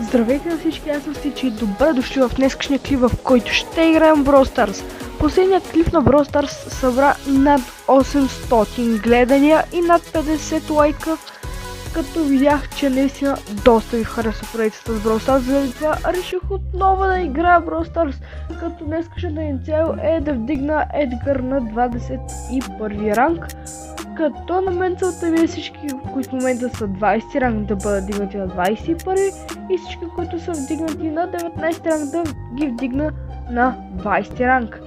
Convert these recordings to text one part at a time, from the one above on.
Здравейте на всички, аз съм Стичи и добре дошли в днескашния клип, в който ще играем Brawl Stars. Последният клип на Brawl Stars събра над 800 гледания и над 50 лайка, като видях, че наистина доста ви харесва проектът с Brawl Stars, заради това реших отново да играя Brawl Stars, като днескашната ни цел е да вдигна Едгар на 21 ранг. Като на мен целта ви е всички, които в момента са 20 ранг, да бъдат вдигнати на 21 и всички, които са вдигнати на 19 ранг, да ги вдигна на 20 ранг.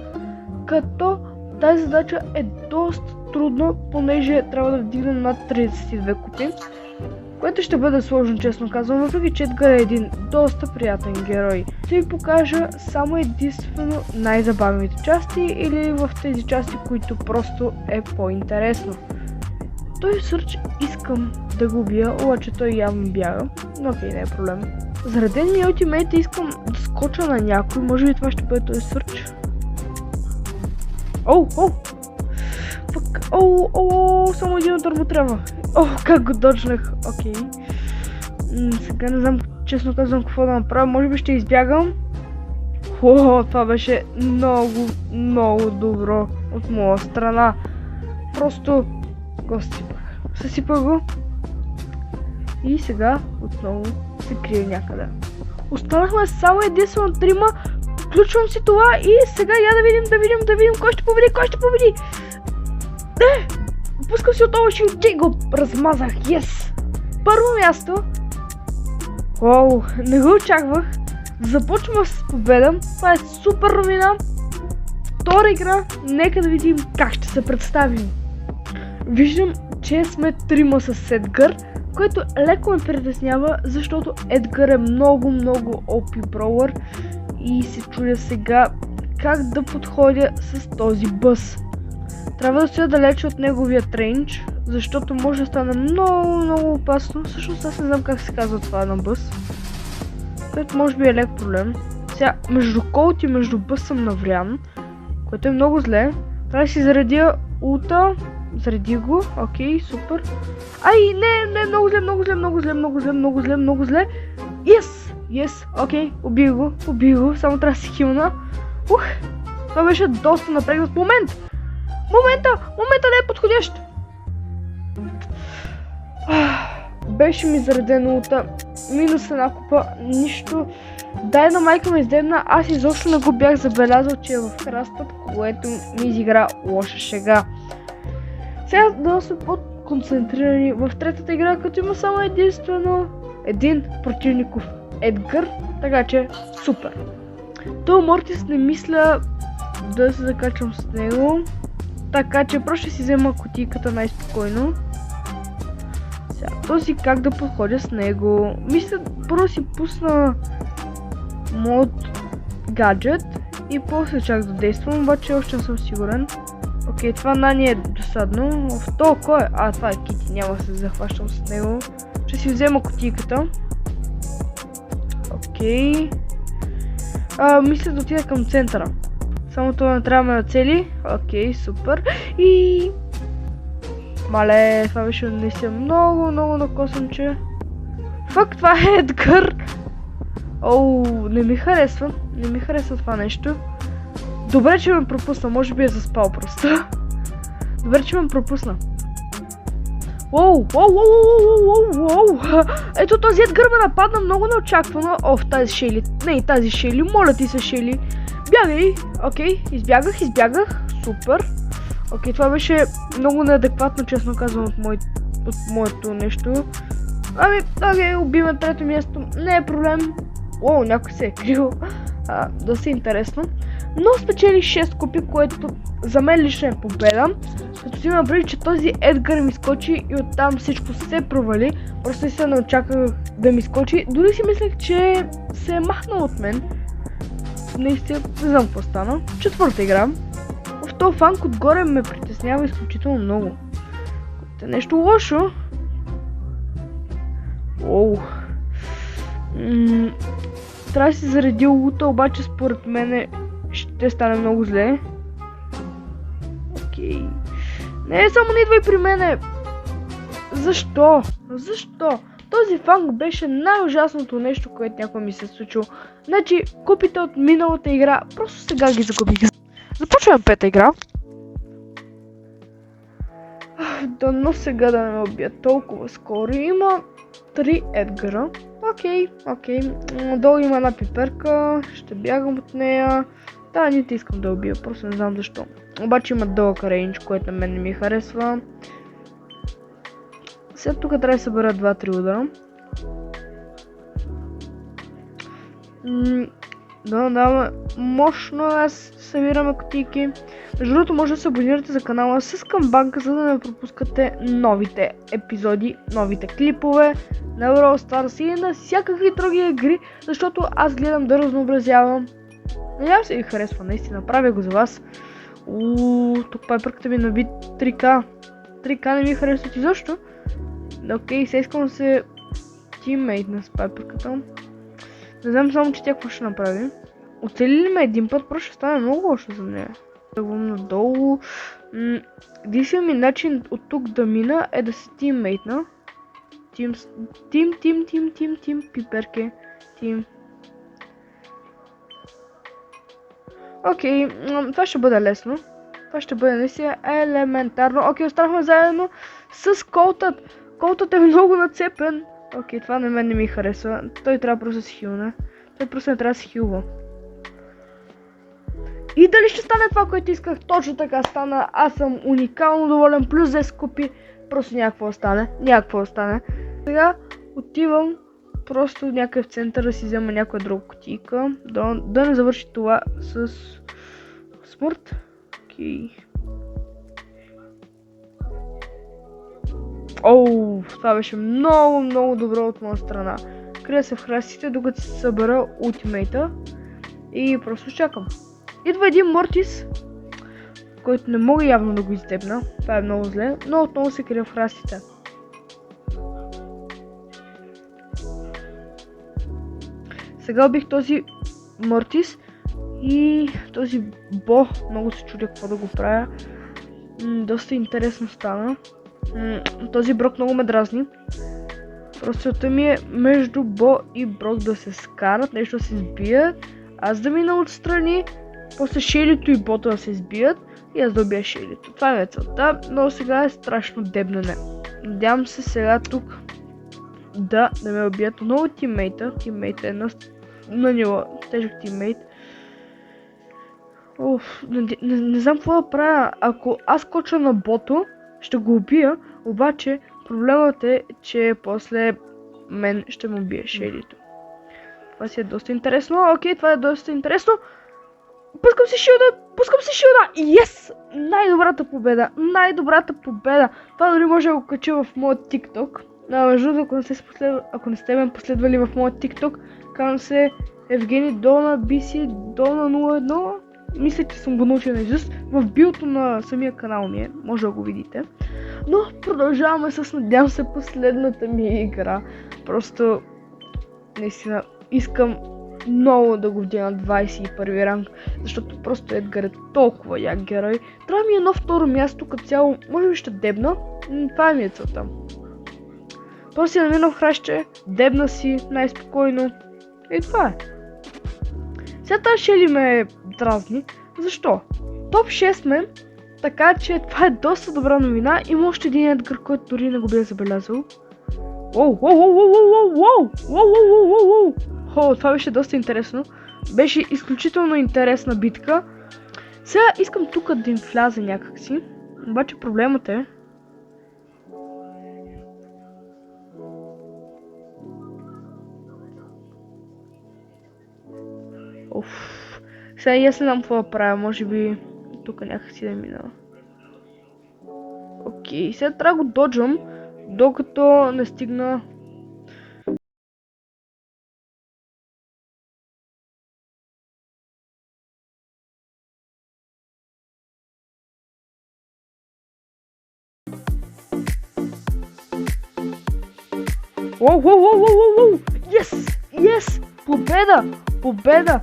Като тази задача е доста трудна, понеже трябва да вдигна над 32 купи, което ще бъде сложно, честно казвам, въпреки че Едгар е един доста приятен герой. Ще ви покажа само единствено най-забавните части или в тези части, които просто е по-интересно. Той Сърч искам да го убия, обаче той явно бяга, но окей, не е проблем. Заради ми ултимейт искам да скоча на някой, може би това ще бъде този Сърч. Само един удар му трябва. Как го доджнах, окей. Сега не знам, честно казвам, какво да направя, може би ще избягам. Това беше много добро от моя страна. Просто го съсипах го. И сега отново се крие някъде. Останахме само единствено трима. Включвам си това и сега да видим кой ще победи. Пускам си отново шилки и го размазах. Yes! Първо място. Не го очаквах. Започвам с победа. Това е супер новина. Втора игра. Нека да видим как ще се представим. Виждам, че сме трима с Едгар, което леко ме притеснява, защото Едгар е много OP броулър и се чудя сега как да подходя с този бъс. Трябва да стоя далече от неговият рейндж, защото може да стане много опасно. Всъщност аз не знам как се казва това на бъс, което може би е лек проблем. Сега между колт и между бъс съм наврян, което е много зле. Трябва да си заредя улта. Зареди го, окей, супер. Не, много зле. Yes, окей, убих го, само трябва да си хилна. Това беше доста напрегнат момент. Момента не е подходящ. Беше ми заредена улта, минус една купа, нищо. Дай на майка ме издебна, аз изобщо не го бях забелязал, че е в храстът, което ми изигра лоша шега. Сега да сме по-концентрирани в третата игра, като има само единствено един противников Едгар, така че супер. То Мортис не мисля да се закачвам с него, така че просто ще си взема кутийката най-спокойно. Сега този как да подходя с него, мисля първо си пусна мод гаджет и после чак да действам, обаче още не съм сигурен. Окей, това Нани е досадно. Кой е? Това е Кити, няма да се захващам с него. Ще си взема кутийката. Окей. Мисля да отида към центъра. Само това не трябва да ме нацели. Окей, супер. И... това беше наистина много накосъмче. Това е Едгар. Не ми харесва това нещо. Добре, че ме пропусна, може би е заспал просто. Добре, че ме пропусна. Ето този Едгар ме нападна много неочаквано. Тази Шейли. Не, тази Шейли. Моля ти се, Шейли. Бягай. Окей, избягах. Супер. Окей, това беше много неадекватно, честно казвам, от моето нещо. Окей, убивам трето място. Не е проблем. Някой се е крил. Доста интересно. Но спечели 6 купи, което за мен лично е победа. Като си има предвид, че този Едгар ми скочи и оттам всичко се провали. Просто се не очаквах да ми скочи. Дори си мислех, че се е махнал от мен. Наистина, не знам какво стана. Четвърта игра. В този фанк отгоре ме притеснява изключително много. Което е нещо лошо. Трябва да си зареди лута, обаче според мен ще стане много зле. Не, само не идвай при мене. Защо? Този фанг беше най-ужасното нещо, което някой ми се е случило. Значи, купите от миналата игра, просто сега ги загубих. Започваме пета игра. Дано сега да не ме убият толкова скоро. Има 3 Едгара. Окей. Долу има една пиперка. Ще бягам от нея. Да, не искам да убия, просто не знам защо. Обаче има дълъг рейндж, което на мен не ми харесва. Сега тук трябва да събера 2-3 удара. Да, мощно аз събираме кутийки. Между другото, може да се абонирате за канала с камбанка, за да не пропускате новите епизоди, новите клипове на Brawl Stars и на всякакви други игри, защото аз гледам да разнообразявам. Надявам се ви харесва, наистина, правя го за вас. Тук пайперката ми наби 3К. 3К не ми харесват изобщо. Окей, сега искам да се тиммейтна с пайперката. Не знам само, че тя какво ще направи. Оцели ли ме един път, просто ще стане много лошо за нея. Тръгвам надолу. Единственият ми начин от тук да мина е да се тиммейтна. Тим, пиперке. Тим. Окей, това ще бъде лесно. Това ще бъде наистина елементарно. Окей, останахме заедно с Колтът. Колтът е много нацепен. Окей, това на мен не ми харесва. Той трябва просто да се хилне. Той просто не трябва да се хилва. И дали ще стане това, което исках? Точно така стана. Аз съм уникално доволен. Плюс 10 купи. Просто някакво остане. Сега отивам просто някъде в център да си взема някоя друга кутийка. Да не завърши това с смърт. Окей. Това беше много добро от моя страна. Крия се в храстите, докато се събера ултимейта. И просто чакам. Идва един Мортис, който не мога явно да го издебна. Това е много зле, но отново се крия в храстите. Сега убих този Мортис и този Бо. Много се чудя какво да го правя. Доста интересно стана. Този Брок много ме дразни. Просто целта ми е между Бо и Брок да се скарат, нещо да се сбият. Аз да мина отстрани, после Шелито и Бота да се сбият и аз да убия Шелито. Това ми е целта, но сега е страшно дебнене. Надявам се сега тук да ме убият отново тиммейта. Тиммейта е на ниво тежък тиммейт. Не знам какво да правя. Ако аз скоча на Бото, ще го убия, обаче проблемът е, че после мен ще му убие Шелито. Това си е доста интересно. Окей, това е доста интересно. Пускам си шилда! Yes! Най-добрата победа! Това дори може да го кача в моят TikTok. Между другото, ако не сте ме последвали в моят TikTok, казвам се Евгений Долна BC Долна 01. Мисля, че съм го научил наизуст. В биото на самия канал ми е, може да го видите. Но продължаваме с, надявам се, последната ми игра. Просто, наистина, искам много да го вдигна 21 ранг, защото просто Едгар е толкова як герой. Трябва ми едно второ място като цяло, може би ще дебна, това ми е целта. Просто си намина в храще, дебна си най-спокойно и това е. Сега тази Шели ме дразни. Защо? Топ 6 мен, така че това е доста добра новина. Има още един Едгар, който дори не го бях забелязал. Това беше доста интересно. Беше изключително интересна битка. Сега искам тук да им вляза някакси. Обаче проблемът е... Сега и аз не знам какво да правя, може би тук някакси да мина. Окей, сега трябва да го доджвам, докато не стигна... Yes! Победа!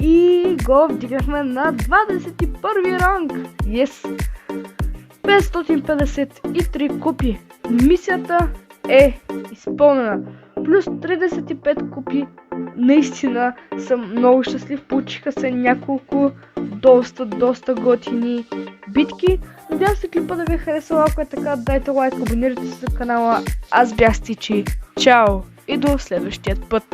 И го вдигнахме на 21 ранг! Yes! 553 купи. Мисията е изпълнена. Плюс 35 купи. Наистина съм много щастлив. Получиха се няколко доста готини битки. Надявам се клипа да ви е харесал. Ако е така, дайте лайк, абонирайте се за канала. Аз бях Стичи. Чао и до следващия път.